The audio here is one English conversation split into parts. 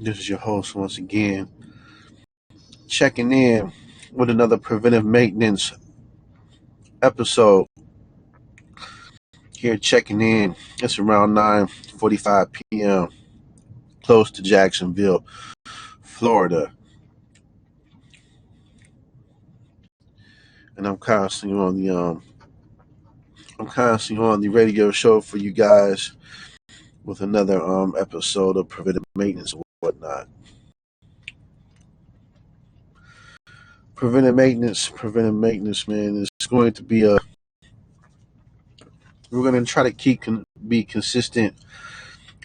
This is your host once again, checking in with another preventive maintenance episode. Here checking in. It's around 9:45 p.m. close to Jacksonville, Florida. And I'm constantly on the radio show for you guys with another episode of preventive maintenance and whatnot. Preventive maintenance, man, is going to be a. We're going to try to be consistent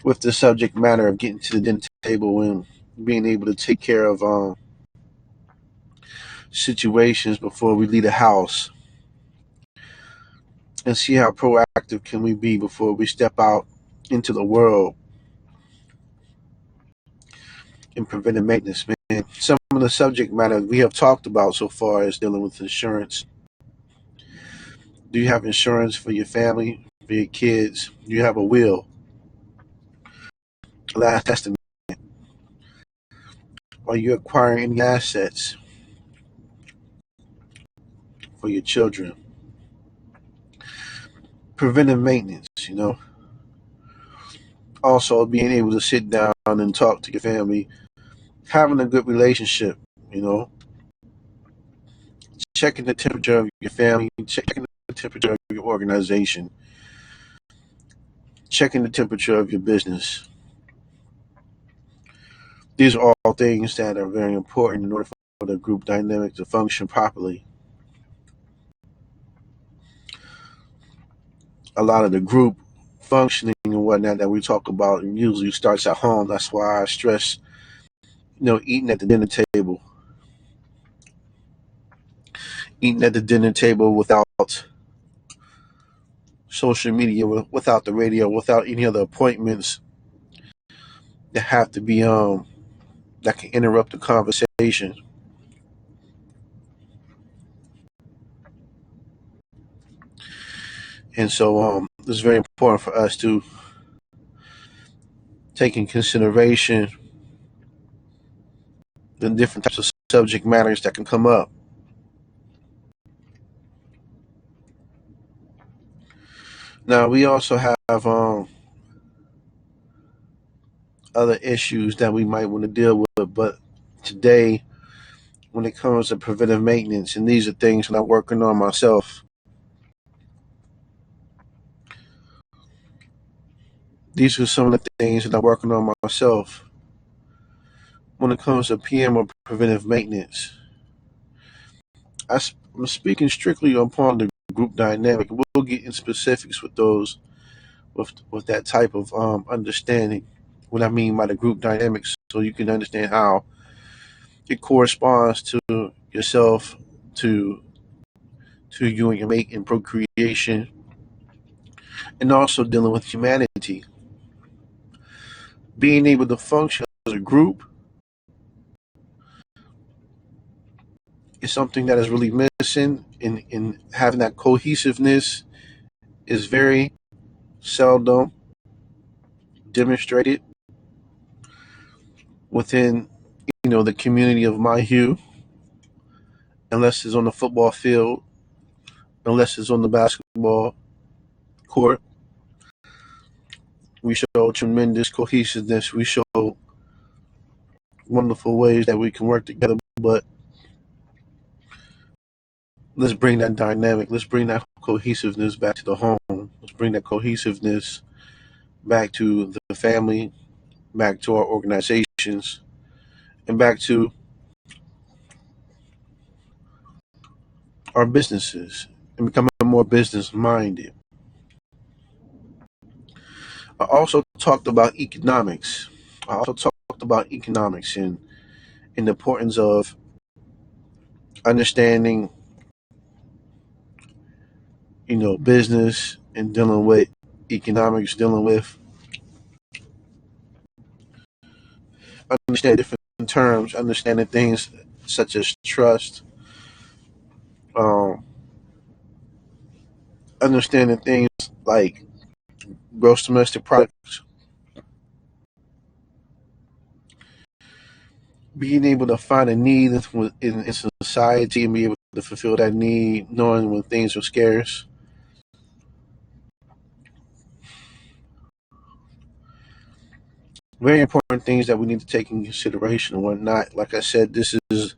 with the subject matter of getting to the dinner table and being able to take care of situations before we leave the house, and see how proactive can we be before we step out into the world in preventive maintenance, man. Some of the subject matter we have talked about so far is dealing with insurance. Do you have insurance for your family, for your kids? Do you have a will, a last testament? Are you acquiring any assets for your children? Preventive maintenance, Also, being able to sit down and talk to your family, having a good relationship, you know, checking the temperature of your family, checking the temperature of your organization, checking the temperature of your business. These are all things that are very important in order for the group dynamic to function properly. A lot of the group functioning and whatnot that we talk about usually starts at home. That's why I stress, eating at the dinner table, eating at the dinner table without social media, without the radio, without any other appointments that have to be that can interrupt the conversation. And so it's very important for us to take in consideration the different types of subject matters that can come up. Now we also have other issues that we might want to deal with, but today, when it comes to preventive maintenance, and these are things that I'm working on myself. These are some of the things that I'm working on myself when it comes to PM or preventive maintenance. I'm speaking strictly upon the group dynamic. We'll get in specifics with those, with that type of understanding. What I mean by the group dynamics, so you can understand how it corresponds to yourself, to you and your mate in procreation, and also dealing with humanity. Being able to function as a group is something that is really missing, in having that cohesiveness is very seldom demonstrated within the community of my hue, unless it's on the football field, unless it's on the basketball court. We show tremendous cohesiveness. We show wonderful ways that we can work together. But let's bring that dynamic. Let's bring that cohesiveness back to the home. Let's bring that cohesiveness back to the family, back to our organizations, and back to our businesses, and become more business minded. I also talked about economics. I also talked about economics and the importance of understanding, business and dealing with economics, dealing with understanding different terms, understanding things such as trust, um, understanding things like gross domestic products, being able to find a need in society and be able to fulfill that need, knowing when things are scarce. Very important things that we need to take in consideration and whatnot. Like I said, this is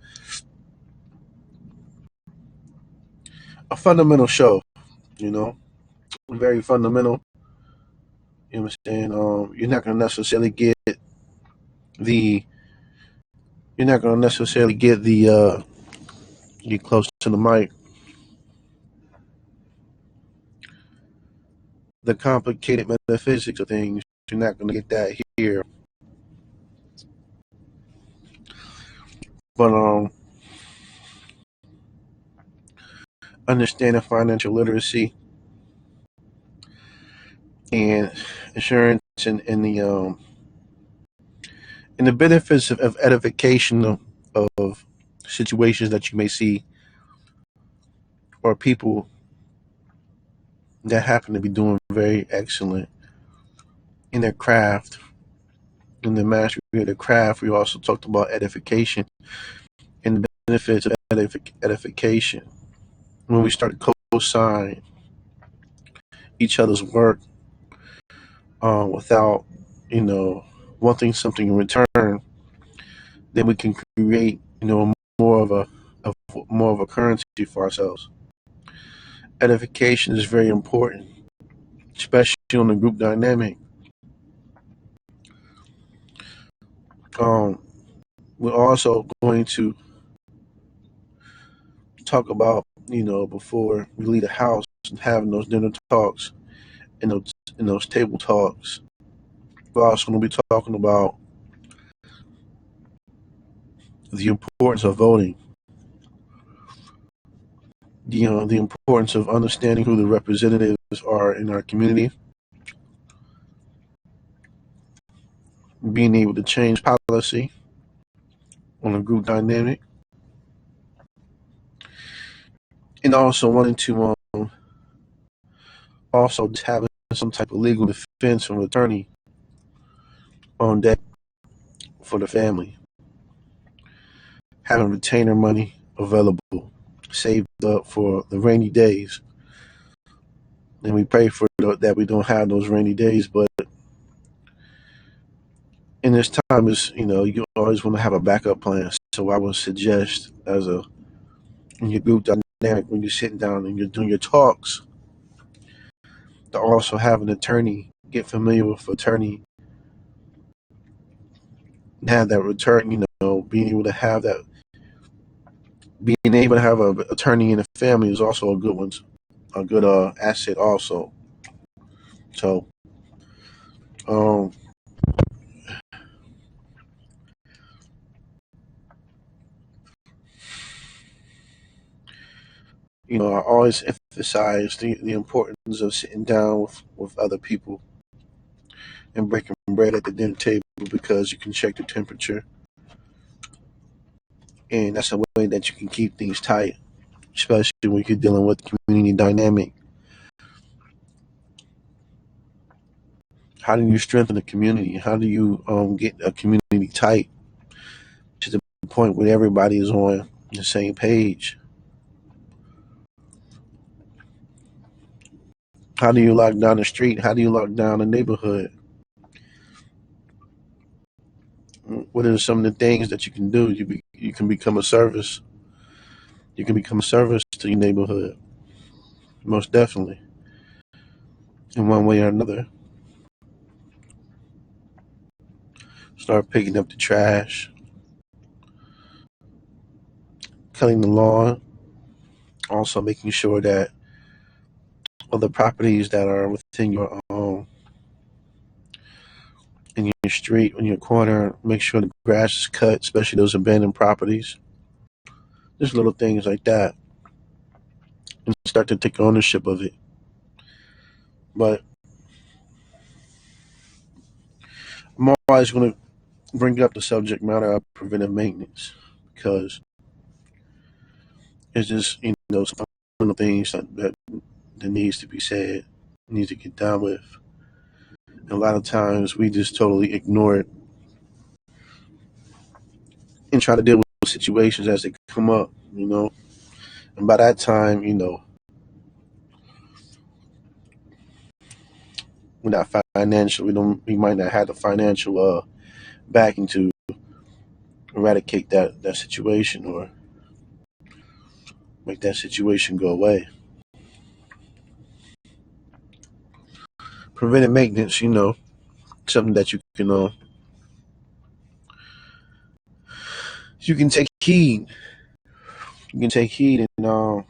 a fundamental show, you know, very fundamental. You know what I'm saying? You're not going to necessarily the, you're not going to necessarily get close to the mic, the complicated metaphysics of things. You're not going to get that here. But understanding financial literacy and insurance and the benefits of edification of situations that you may see or people that happen to be doing very excellent in their craft, in the mastery of their craft. We also talked about edification and the benefits of edification. When we start to co-sign each other's work without, you know, wanting something in return, then we can create, more of a currency for ourselves. Edification is very important, especially on the group dynamic. Um, we're also going to talk about, before we leave the house and having those dinner talks and those table talks. We're also going to be talking about the importance of voting. The importance of understanding who the representatives are in our community, being able to change policy on a group dynamic, and also wanting to also having some type of legal defense from an attorney on deck for the family, having retainer money available, saved up for the rainy days. And we pray for that we don't have those rainy days, but in this time is, you always want to have a backup plan. So I would suggest in your group dynamic, when you're sitting down and you're doing your talks, to also have an attorney, get familiar with attorney, have that return, being able to have that, being able to have an attorney in the family is also a good one, a good asset also. So, um, I always emphasize the importance of sitting down with other people and breaking bread at the dinner table because you can check the temperature, and that's a way that you can keep things tight, especially when you're dealing with community dynamic. How do you strengthen the community? How do you get a community tight to the point where everybody is on the same page? How do you lock down the street? How do you lock down the neighborhood? What are some of the things that you can do? You can become a service. You can become a service to your neighborhood, most definitely, in one way or another. Start picking up the trash, cutting the lawn, also making sure that other properties that are within your in your street, in your corner, make sure the grass is cut, especially those abandoned properties. Just little things like that, and start to take ownership of it. But I'm always going to bring up the subject matter of preventive maintenance because it's just some of the things that needs to be said, needs to get done with. And a lot of times we just totally ignore it. and try to deal with situations as they come up, And by that time, we're not financial. We might not have the financial backing to eradicate that situation or make that situation go away. Preventive maintenance, something that you can take heed. You can take heed and you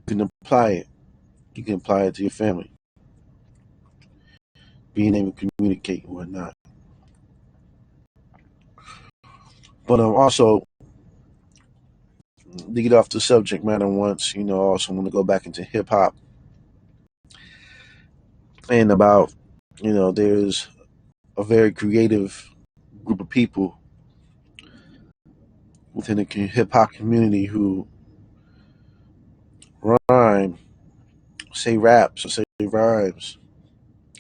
can apply it. You can apply it to your family, being able to communicate and whatnot. But also to get off the subject matter once, also want to go back into hip hop and about, there's a very creative group of people within the hip hop community who rhyme, say raps, or say rhymes,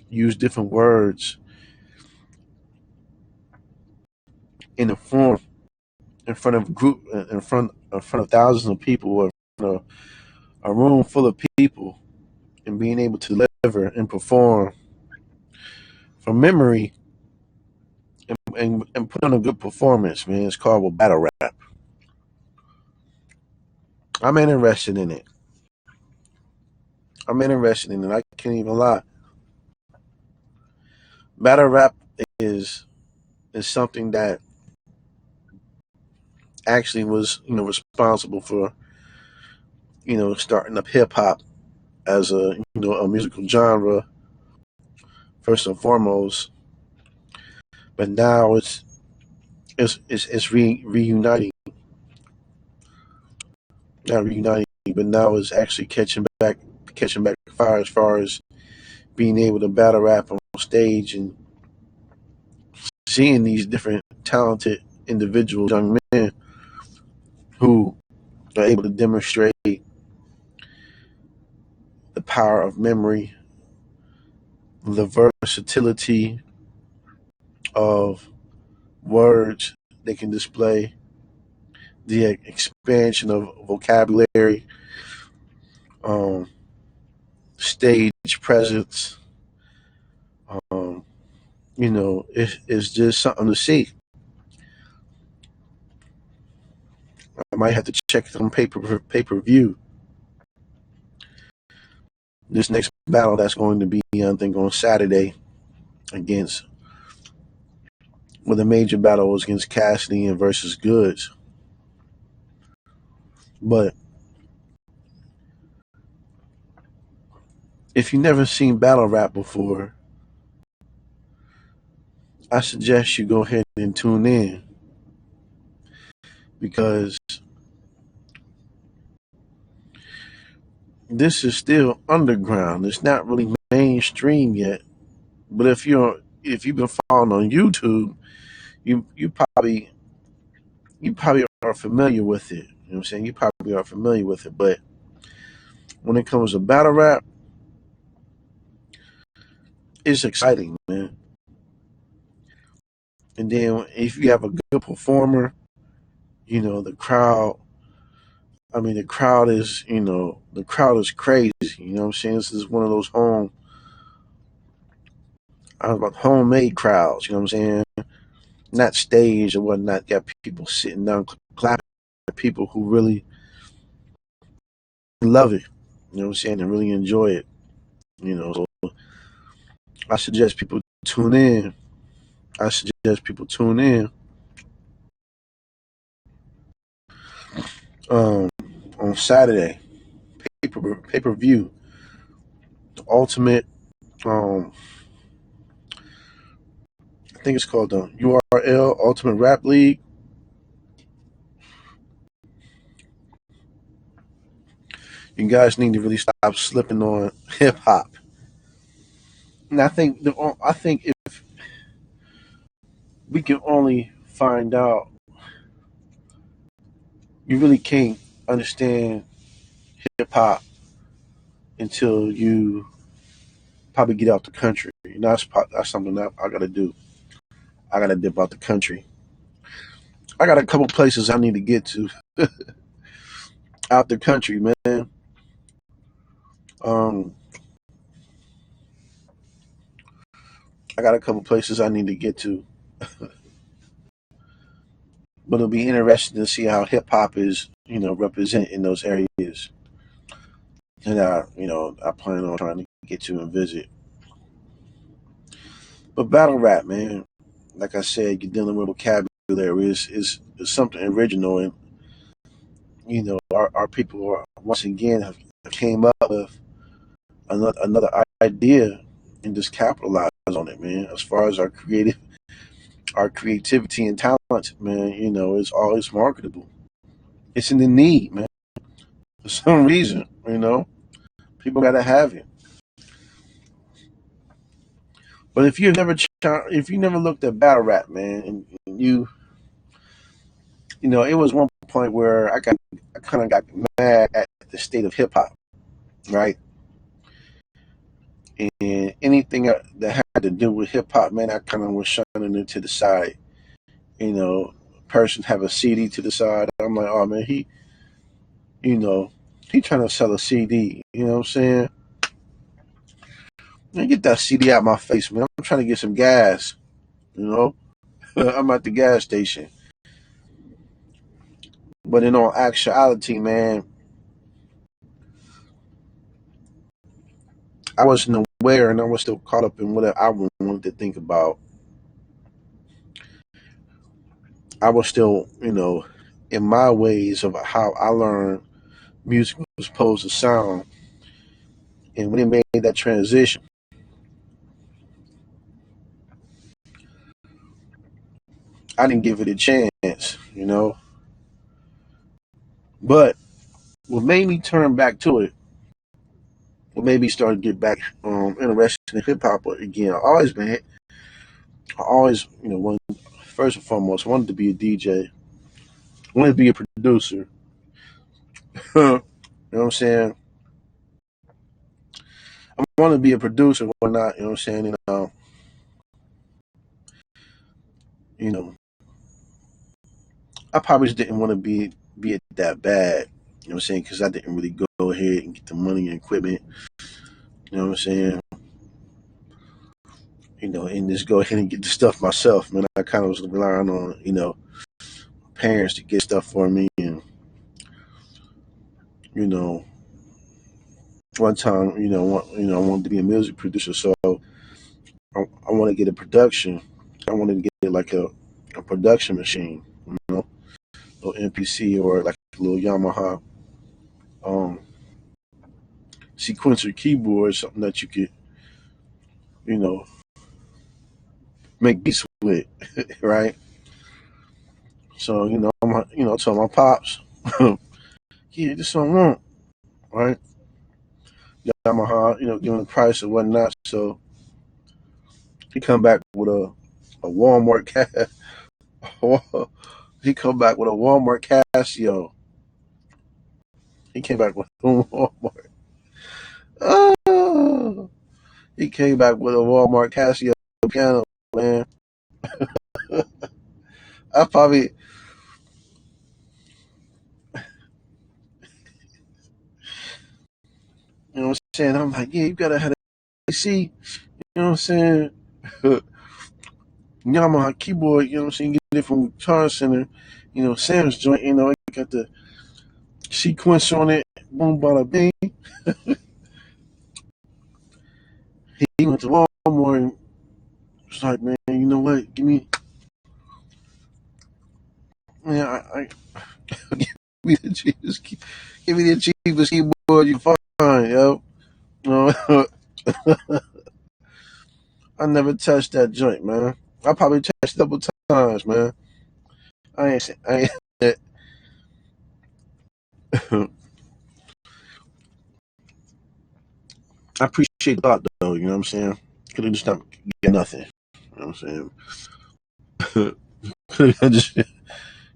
use different words in a form in front of in front of thousands of people or a room full of people and being able to deliver and perform from memory and put on a good performance, man. It's called battle rap. I'm interested in it. I'm interested in it. I can't even lie. Battle rap is is something that actually was responsible for starting up hip hop as a musical genre first and foremost. But now it's reuniting, not reuniting, but now it's actually catching back fire as far as being able to battle rap on stage and seeing these different talented individuals, young men who are able to demonstrate the power of memory, the versatility of words they can display, the expansion of vocabulary, um, stage presence. Um, it's just something to see. I might have to check some pay per view. This next battle that's going to be, I think, on Saturday against, well, the major battle was against Cassidy and versus Goods. But if you've never seen battle rap before, I suggest you go ahead and tune in because this is still underground. It's not really mainstream yet. But if you've been following on YouTube, you probably are familiar with it. You know what I'm saying? You probably are familiar with it. But when it comes to battle rap, it's exciting, man. And then if you have a good performer, the crowd. I mean, the crowd is crazy. You know what I'm saying? This is one of those about homemade crowds. You know what I'm saying? Not staged or whatnot. Got people sitting down clapping. People who really love it. You know what I'm saying? And really enjoy it. So I suggest people tune in. I suggest people tune in um, on Saturday. Pay per view. The ultimate. Um, I think it's called the URL Ultimate Rap League. You guys need to really stop slipping on hip hop. And I think if we can only find out, you really can't understand hip hop until you probably get out the country. That's something that I got to do. I got to dip out the country I got a couple places I need to get to out the country, man. Um, I got a couple places I need to get to, but it'll be interesting to see how hip hop is, represented in those areas. And I plan on trying to get to and visit. But battle rap, man, like I said, you're dealing with vocabulary is something original, and our people are, once again have came up with another idea and just capitalize on it, man. As far as our creativity and talent, man, it's always marketable. It's in the need, man. For some reason, people gotta have it. But if you never looked at battle rap, man, and it was one point where I kind of got mad at the state of hip hop, right? And anything that had to do with hip hop, man, I kind of was shunning it to the side. Person have a CD to the side. I'm like, oh man, you know, he trying to sell a CD. You know what I'm saying? Man, get that CD out my face, man. I'm trying to get some gas. You know, I'm at the gas station. But in all actuality, man, I wasn't aware, and I was still caught up in what I wanted to think about. I was still, in my ways of how I learned music was supposed to sound. And when it made that transition, I didn't give it a chance. But what made me turn back to it, what made me start to get back interested in hip hop again, I always, first and foremost, I wanted to be a DJ. I wanted to be a producer. you know what I'm saying? I wanted to be a producer, why not? You know what I'm saying? You know, I probably just didn't want to be it that bad. You know what I'm saying? Because I didn't really go ahead and get the money and equipment. You know what I'm saying? And just go ahead and get the stuff myself, man. I kind of was relying on, parents to get stuff for me. And, you know, one time, I wanted to be a music producer. So I want to get a production. I wanted to get like a production machine, a little MPC or like a little Yamaha um, sequencer keyboard, something that you could, you know, make beats with, right? So, tell my pops, yeah, this is what I want, right? Yamaha, give him the price and whatnot. So he come back with a Walmart he come back with a Walmart Casio. He came back with a Walmart. Oh, he came back with a Walmart Casio piano, man. I probably, what I'm saying? I'm like, yeah, you gotta have a AC. You know what I'm saying? Yamaha keyboard, you know what I'm saying? Get it from Guitar Center, Sam's joint, it got the sequence on it, boom, bada bing. He went to Walmart and was like, man, you know what? Give me, man, give me the cheapest, give me the cheapest keyboard you find, yo. I never touched that joint, man. I probably touched a couple times, man. I ain't. I appreciate the thought, though. You know what I'm saying? Could have just not get nothing. You know what I'm saying? Could have just could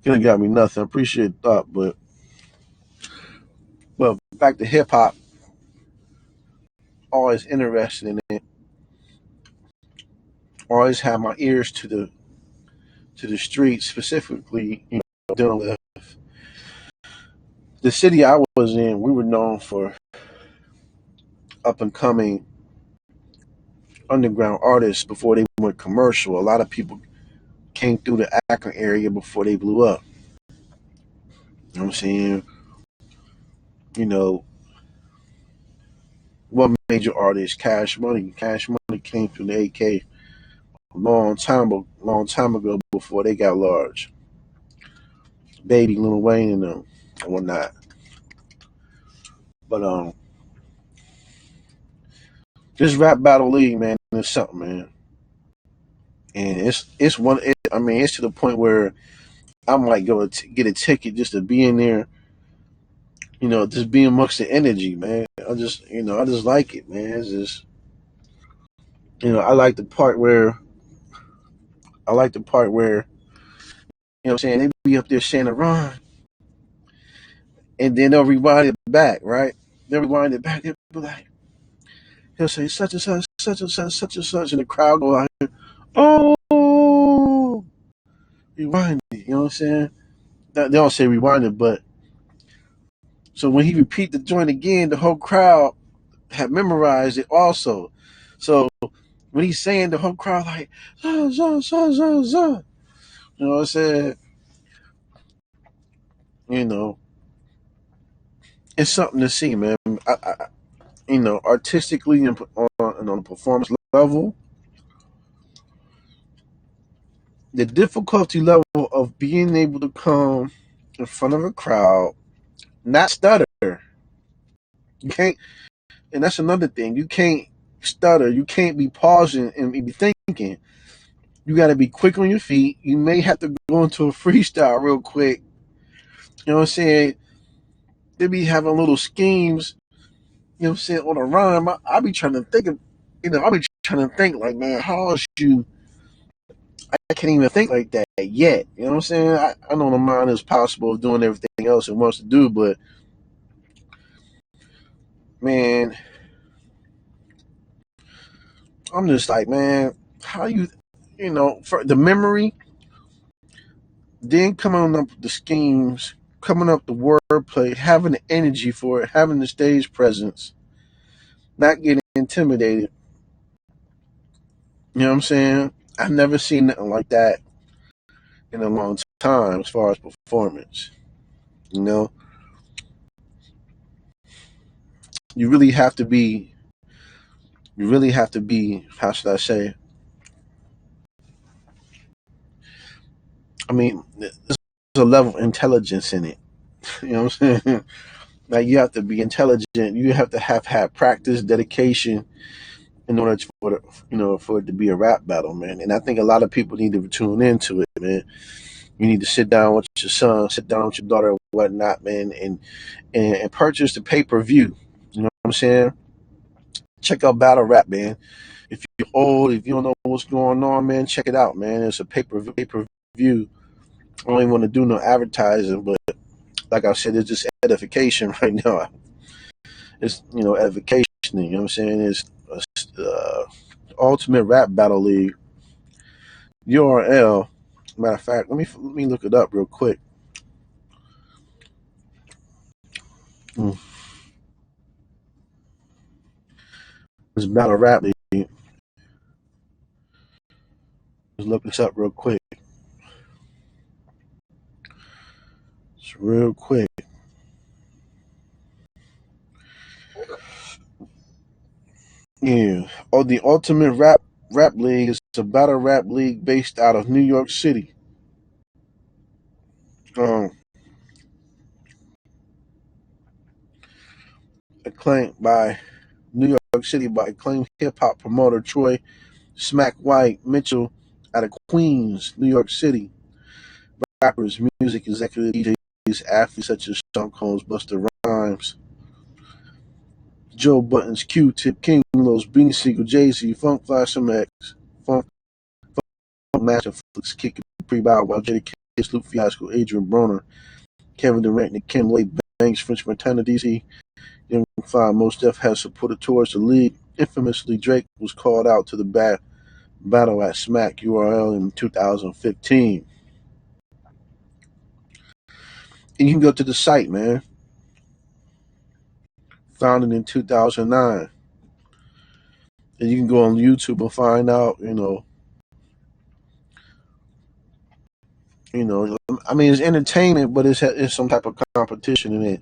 have got me nothing. I appreciate the thought, but well, back to hip hop. Always interested in it. Always have my ears to the streets, specifically, dealing with the city I was in. We were known for up and coming underground artists before they went commercial. A lot of people came through the Akron area before they blew up. You know what I'm saying? You know, one major artist, Cash Money. Cash Money came through the AK a long time ago before they got large. Baby, Lil Wayne, and them and whatnot. But this rap battle league, man, is something, man. And it's one. I mean, it's to the point where I might go get a ticket just to be in there. Just be amongst the energy, man. I just like it, man. It's just, I like the part where what I'm saying, they be up there saying a rhyme, and then they'll rewind it back, right? They'll rewind it back. They'll be like, he'll say such and such, such and such, such and such, and the crowd go out here, oh, rewind it. You know what I'm saying? They don't say rewind it, but so when he repeat the joint again, the whole crowd have memorized it also. So when he's saying, the whole crowd like, zah, zah, zah, zah, zah. You know what I'm saying? You know, it's something to see, man. Artistically and on a performance level, the difficulty level of being able to come in front of a crowd, not stutter. You can't, and that's another thing. You can't stutter. You can't be pausing and be thinking. You got to be quick on your feet. You may have to go into a freestyle real quick. You know what I'm saying? They be having little schemes, what I'm saying, on a rhyme. I be trying to think of, I be trying to think like, man, how else I can't even think like that yet. You know what I'm saying? I know the mind is possible of doing everything else it wants to do, but man, I'm just like, man, how for the memory, then coming up with the schemes, coming up the wordplay, having the energy for it, having the stage presence, not getting intimidated. You know what I'm saying? I've never seen nothing like that in a long time as far as performance. You know, you really have to be, how should I say? I mean, there's a level of intelligence in it. You know what I'm saying? Like, you have to be intelligent. You have to have had practice, dedication, in order for for it to be a rap battle, man. And I think a lot of people need to tune into it, man. You need to sit down with your son, sit down with your daughter, and whatnot, man, and purchase the pay-per-view. You know what I'm saying? Check out Battle Rap, man. If you're old, if you don't know what's going on, man, check it out, man. It's a pay-per-view. I don't even want to do no advertising, but like I said, it's just edification right now. It's edification. You know what I'm saying? It's Ultimate Rap Battle League URL. Matter of fact, let me look it up real quick. It's Battle Rap League. Let's look this up real quick. It's real quick. Yeah. Oh, the Ultimate Rap League is a battle rap league based out of New York City. Um, acclaimed by New York City by acclaimed hip hop promoter Troy Smack White Mitchell out of Queens, New York City. Rappers, music executives, DJs, athletes such as Sean Combs, Busta Rhymes, Joe Buttons, Q-Tip, King Los, Beanie Sigel, Jay-Z, Funk Flash MX, Funk Master, Flicks, Kick, Pre-Bow, Wow, Jada Kiss, Luke Fiasco, Adrian Broner, Kevin Durant, Nick Kim, Lloyd Banks, French Montana, DC, Young Fly, Most Def has supported towards the league. Infamously, Drake was called out to the Battle at Smack URL in 2015. And you can go to the site, man. Founded in 2009. And you can go on YouTube and find out, I mean, it's entertainment, but it's some type of competition in it.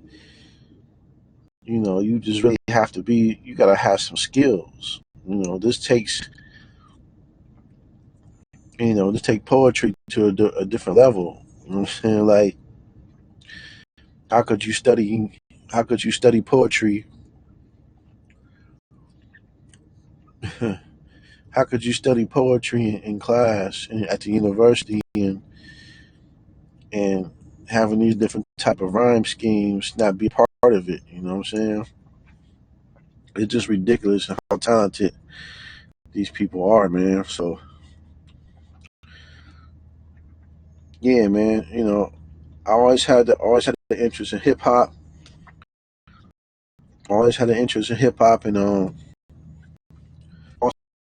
You just really have to you gotta have some skills. This takes, this take poetry to a different level. You know what I'm saying? Like, how could you study poetry? How could you study poetry in class and at the university and having these different type of rhyme schemes not be a part of it? You know what I'm saying? It's just ridiculous how talented these people are, man. So yeah, man. I always had the interest in hip hop. Always had an interest in hip hop, and also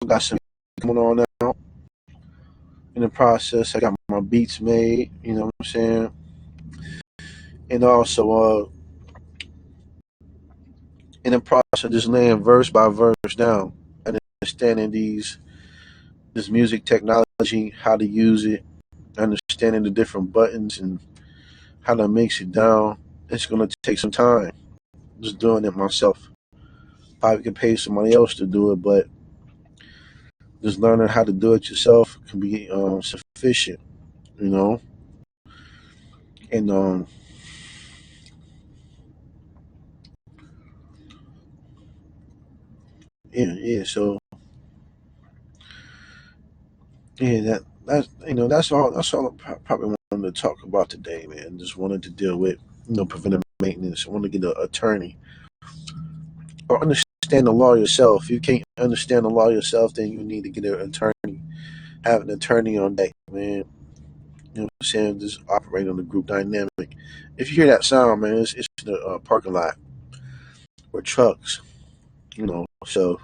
got some going on now. In the process, I got my beats made. You know what I'm saying? And also, in the process, just laying verse by verse down, and understanding this music technology, how to use it, understanding the different buttons and how to mix it down. It's gonna take some time. Just doing it myself. Probably could pay somebody else to do it, but just learning how to do it yourself can be sufficient, you know. And yeah. So yeah, that's all I probably wanted to talk about today, man. Just wanted to deal with preventive maintenance. I want to get an attorney or understand the law yourself. If you can't understand the law yourself, then you need to get an attorney. Have an attorney on deck, man. You know what I'm saying? Just operate on the group dynamic. If you hear that sound, man, it's the parking lot or trucks. So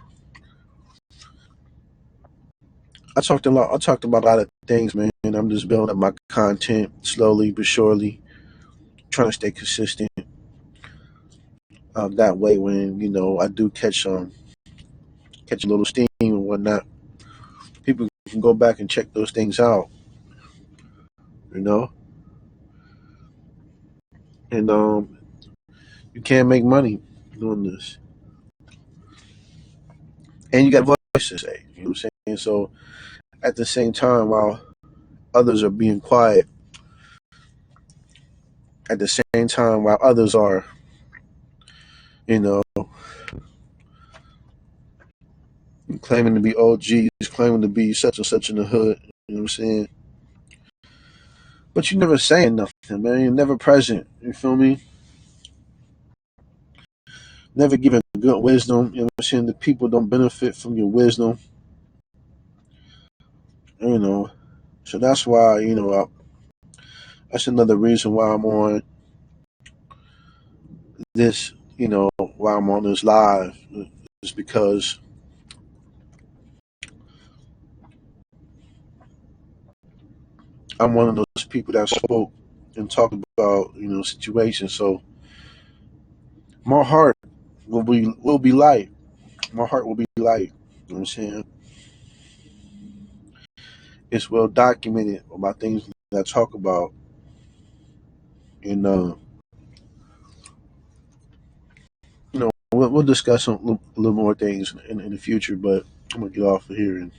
I talked about a lot of things, man. I'm just building up my content slowly but surely, trying to stay consistent. That way, when I do catch a little steam and whatnot, people can go back and check those things out. You know, and you can make money doing this, and you got voice to say. You know what I'm saying? So at the same time, while others are being quiet, at the same time while others are, you know, claiming to be OGs, claiming to be such and such in the hood. You know what I'm saying? But you never saying nothing, man. You're never present. You feel me? Never giving good wisdom. You know what I'm saying? The people don't benefit from your wisdom. You know, so that's why that's another reason why I'm on this. Why I'm on this live is because I'm one of those people that spoke and talked about situations. So my heart will be light. My heart will be light. You know what I'm saying? It's well documented about things that I talk about, and we'll discuss a little more things in the future. But I'm gonna get off of here and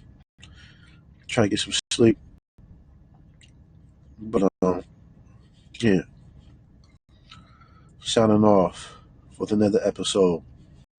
try to get some sleep. But yeah, signing off with another episode.